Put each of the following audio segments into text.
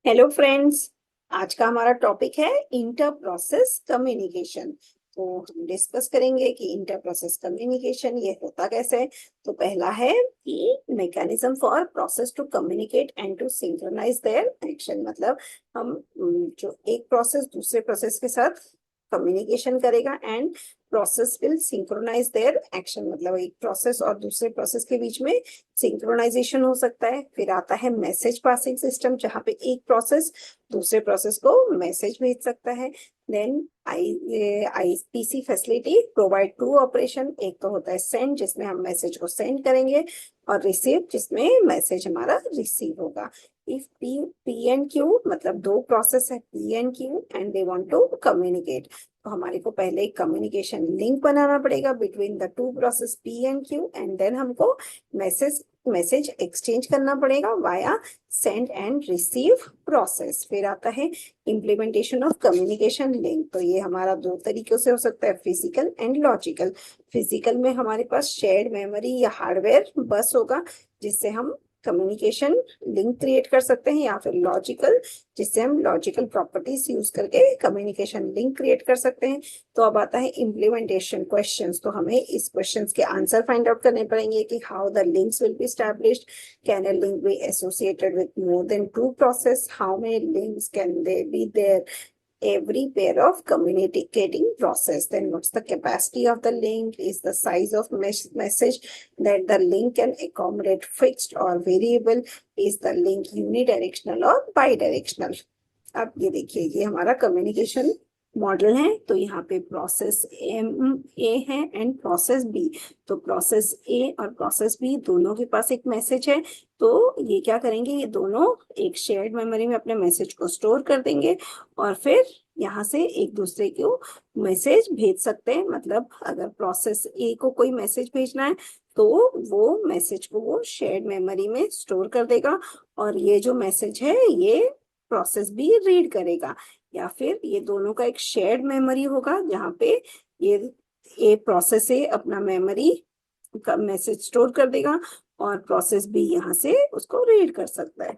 Hello friends. आज का हमारा टॉपिक है इंटर प्रोसेस कम्युनिकेशन। तो हम डिस्कस करेंगे कि इंटर प्रोसेस कम्युनिकेशन ये होता कैसे है। तो पहला है कि mechanism for process to communicate and to synchronise their action. मतलब हम जो एक प्रोसेस दूसरे प्रोसेस के साथ कम्युनिकेशन करेगा and process will synchronise their action. मतलब एक प्रोसेस और दूसरे प्रोसेस के बीच में सिंक्रोनाइजेशन हो सकता है। फिर आता है मैसेज पासिंग सिस्टम, जहाँ पे एक प्रोसेस दूसरे प्रोसेस को मैसेज भेज सकता है। Then IPC facility provide to operation. एक तो होता है सेंड, जिसमें हम मैसेज को सेंड करेंगे, और रिसीव, जिसमें मैसेज हमारा रिसीव होगा। इफ पी एंड क्यू, मतलब दो प्रोसेस है P and Q and they want to communicate, तो हमारे को पहले एक कम्युनिकेशन लिंक बनाना पड़ेगा between the two process P and Q, and then हमको मैसेज एक्सचेंज करना पड़ेगा via send and receive process. फिर आता है इम्प्लीमेंटेशन ऑफ कम्युनिकेशन लिंक। तो ये हमारा दो तरीकों से हो सकता है, फिजिकल एंड लॉजिकल। फिजिकल में हमारे पास शेयर्ड मेमोरी या हार्डवेयर बस होगा, जिससे हम कम्युनिकेशन लिंक क्रिएट कर सकते हैं, या फिर लॉजिकल, जिससे हम लॉजिकल प्रॉपर्टीज यूज करके कम्युनिकेशन लिंक क्रिएट कर सकते हैं। तो अब आता है इम्प्लीमेंटेशन क्वेश्चंस। तो हमें इस क्वेश्चंस के आंसर फाइंड आउट करने पड़ेंगे कि how the links will be established, can a link be associated with more than two process, how many links can there be there every pair of communicating process, then what's the capacity of the link, is the size of message that the link can accommodate fixed or variable, is the link unidirectional or bidirectional। अब ये देखिए, ये हमारा communication model है। तो यहाँ पे process M A है एंड प्रोसेस बी। तो प्रोसेस ए और प्रोसेस बी दोनों के पास एक मैसेज है। तो ये क्या करेंगे, ये दोनों एक शेयर्ड मेमोरी में अपने मैसेज को स्टोर कर देंगे, और फिर यहाँ से एक दूसरे को मैसेज भेज सकते हैं। मतलब अगर प्रोसेस ए को कोई मैसेज भेजना है, तो वो मैसेज को वो शेयर्ड मेमोरी में स्टोर कर देगा, और ये जो मैसेज है ये प्रोसेस भी रीड करेगा। या फिर ये दोनों का एक शेयर्ड मेमोरी होगा, जहाँ पे ये प्रोसेस ए अपना मेमोरी का मैसेज स्टोर कर देगा, और प्रोसेस बी यहाँ से उसको रीड कर सकता है।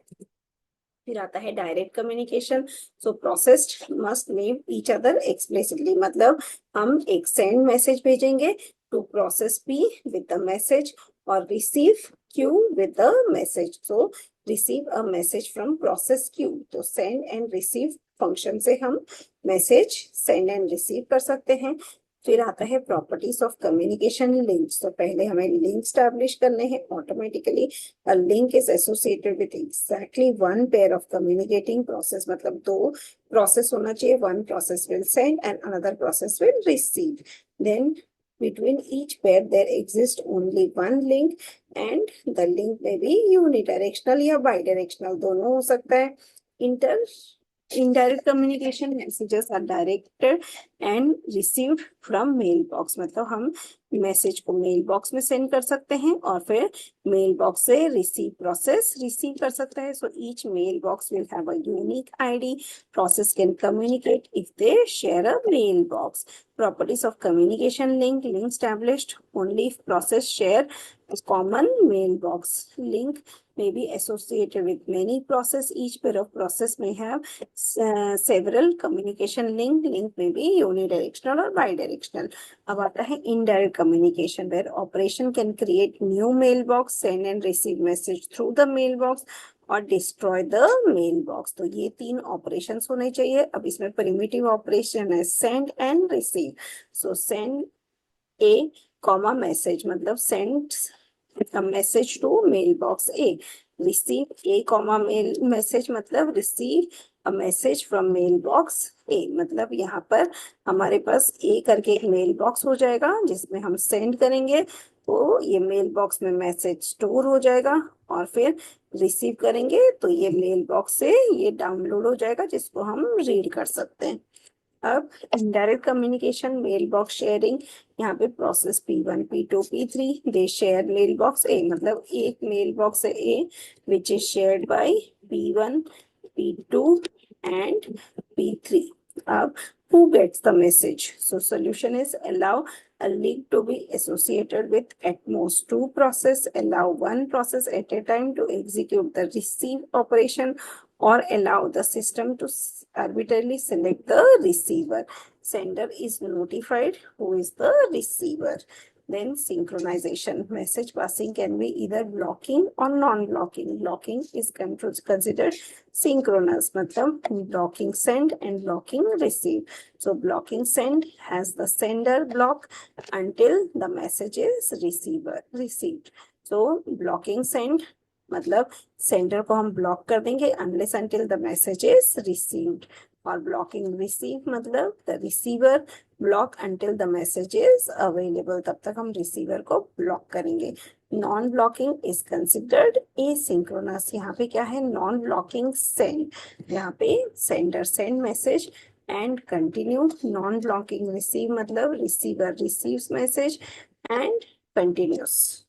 फिर आता है direct communication. So process must name each other explicitly. मतलब हम एक सेंड मैसेज भेजेंगे to process B with the message, और receive Q with the message. So receive a message from process Q. तो सेंड एंड रिसीव फंक्शन से हम message send and receive कर सकते हैं। फिर आता है प्रॉपर्टीज ऑफ कम्युनिकेशन लिंक्स। तो पहले हमें लिंक स्टैब्लिश करने हैं automatically. A link is associated with exactly one pair of communicating process। मतलब दो process होना चाहिए, one process will send and another process will receive। Then between each pair there exists only one link, and the link may be unidirectional या bidirectional, दोनों हो सकता है। Inter Indirect communication messages are directed and received from mailbox। मतलब हम message को mail box में send कर सकते हैं, और फिर मेल बॉक्स से रिसीव प्रोसेस रिसीव कर सकता है। So each mail box will have a unique ID. Process can communicate if they share a mail box. Properties of communication link established only if process share a common mailbox. Link may be associated with many process. Each pair of process may have several communication link. Link may be unidirectional or bidirectional। अब आता है indirect communication, where operation can create new mailbox, send and receive message through the mailbox, और destroy the mail box. तो ये तीन operations होने चाहिए। अब इसमें प्रिमिटिव ऑपरेशन है send and receive. So send A comma message, मतलब send a message to mailbox A। receive A comma mail message, मतलब receive a message from mailbox A। मतलब यहाँ पर हमारे पास A करके एक मेल बॉक्स हो जाएगा, जिसमें हम सेंड करेंगे, तो ये मेल बॉक्स में मैसेज स्टोर हो जाएगा, और फिर रिसीव करेंगे तो ये मेल बॉक्स से ये डाउनलोड हो जाएगा, जिसको हम रीड कर सकते हैं। अब indirect communication, mail box sharing. यहाँ पे process P1 P2 P3 they share mail box A. मतलब एक मेल बॉक्स है A which is shared by P1 P2 and P3। अब who gets the message? So solution is allow a link to be associated with at most two process, allow one process at a time to execute the receive operation, or allow the system to arbitrarily select the receiver. Sender is notified who is the receiver. Then synchronization. Message passing can be either blocking or non-blocking. Blocking is considered synchronous, matlab blocking send and blocking receive. So blocking send has the sender block until the message is received. So blocking send मतलब sender को हम block कर देंगे unless until the message is received, और blocking receive मतलब the receiver block until the message is available, तब तक हम रिसीवर को ब्लॉक करेंगे. Non blocking is considered asynchronous. यहाँ पे क्या है, नॉन ब्लॉकिंग सेंड, यहाँ पे sender send message and continue. Non-blocking receive मतलब receiver receives message and continues,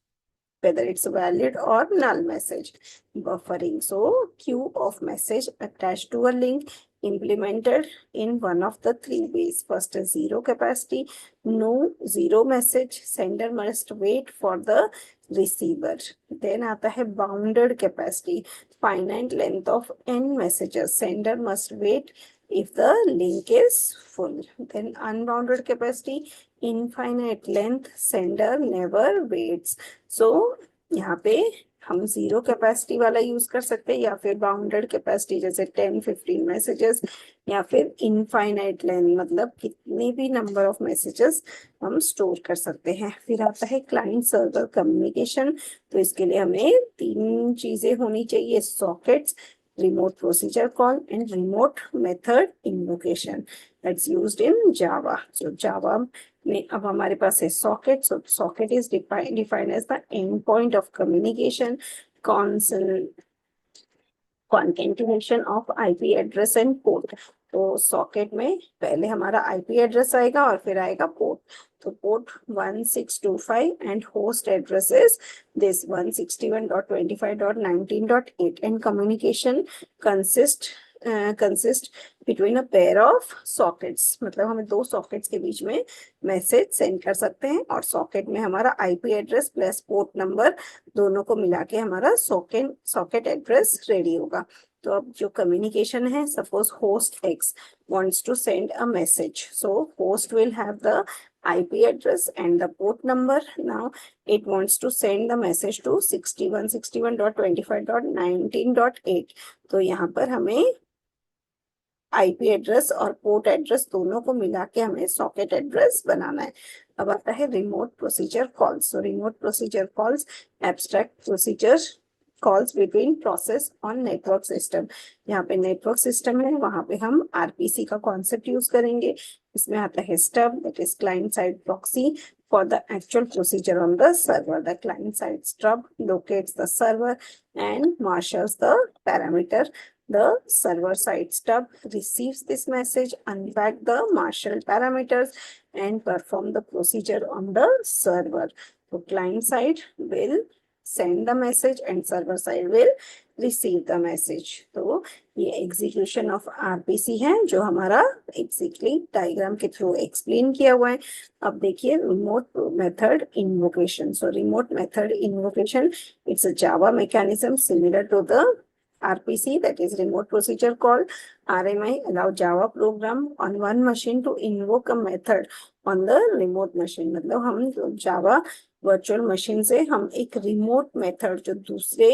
whether it's valid or null message. Buffering, so queue of message attached to a link implemented in one of the three ways. First is zero capacity, no zero message, sender must wait for the receiver. Then आता है bounded capacity, finite length of n messages, sender must wait if the link is full. Then unbounded capacity, infinite length, sender never waits. So यहाँ पे हम zero capacity वाला use कर सकते हैं या फिर बाउंडेड कैपेसिटी जैसे 10-15 मैसेजेस, या फिर इनफाइनाइट लेंथ मतलब कितने भी नंबर ऑफ मैसेजेस हम स्टोर कर सकते हैं. फिर आता है क्लाइंट सर्वर कम्युनिकेशन. तो इसके लिए हमें तीन चीजें होनी चाहिए, sockets, remote procedure call and remote method invocation that's used in Java. So Java में अब हमारे पास है socket. So socket is defined as the endpoint of communication, concatenation of IP address and port. तो सॉकेट में पहले हमारा IP address आएगा और फिर आएगा पोर्ट. तो port 1625 and host address is this 161.25.19.8 and communication consist between a pair of sockets. मतलब हमें दो सॉकेट्स के बीच में मैसेज सेंड कर सकते हैं और सॉकेट में हमारा IP address plus port number दोनों को मिला के हमारा सॉकेट एड्रेस रेडी होगा. तो अब जो कम्युनिकेशन है, suppose host x wants to send a message, so host will have the IP address and the port number. Now it wants to send the message to 6161.25.19.8. तो यहाँ पर हमें IP address और पोर्ट एड्रेस दोनों को मिला के हमें सॉकेट एड्रेस बनाना है. अब आता है remote procedure calls. So remote procedure calls abstract procedure calls between process on network system. यहाँ पे नेटवर्क सिस्टम है, वहां पे हम आरपीसी का कॉन्सेप्ट यूज करेंगे. इसमें आता है stub, that is client side proxy for the actual procedure on the server. The client side stub locates the server and marshals the parameter. The server side stub receives this message, unpack the marshal parameters and perform the procedure on the server. So client side will send the message and server side will receive the message. तो ये execution of RPC है जो हमारा exactly diagram के through explain किया हुआ है. अब देखिए remote method invocation. So remote method invocation, it's a Java mechanism similar to the RPC, that is remote procedure call. RMI allow Java program on one machine to invoke a method on the remote machine. मतलब हम Java virtual machine से हम एक remote method जो दूसरे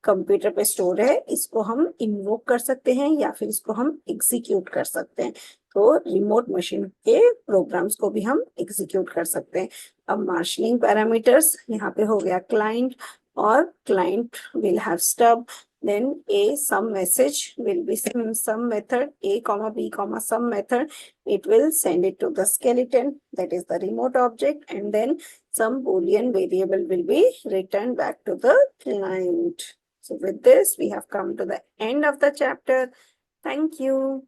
computer पे store है इसको हम इन्वोक कर सकते हैं या फिर इसको हम एग्जीक्यूट कर सकते हैं. तो रिमोट मशीन के प्रोग्राम्स को भी हम एग्जीक्यूट कर सकते हैं. अब मार्शलिंग पैरामीटर्स यहाँ पे हो गया क्लाइंट, और client will have stub, then some message will be some method a comma b comma some method, it will send it to the skeleton, that is the remote object, and then some boolean variable will be returned back to the client. So with this we have come to the end of the chapter. Thank you.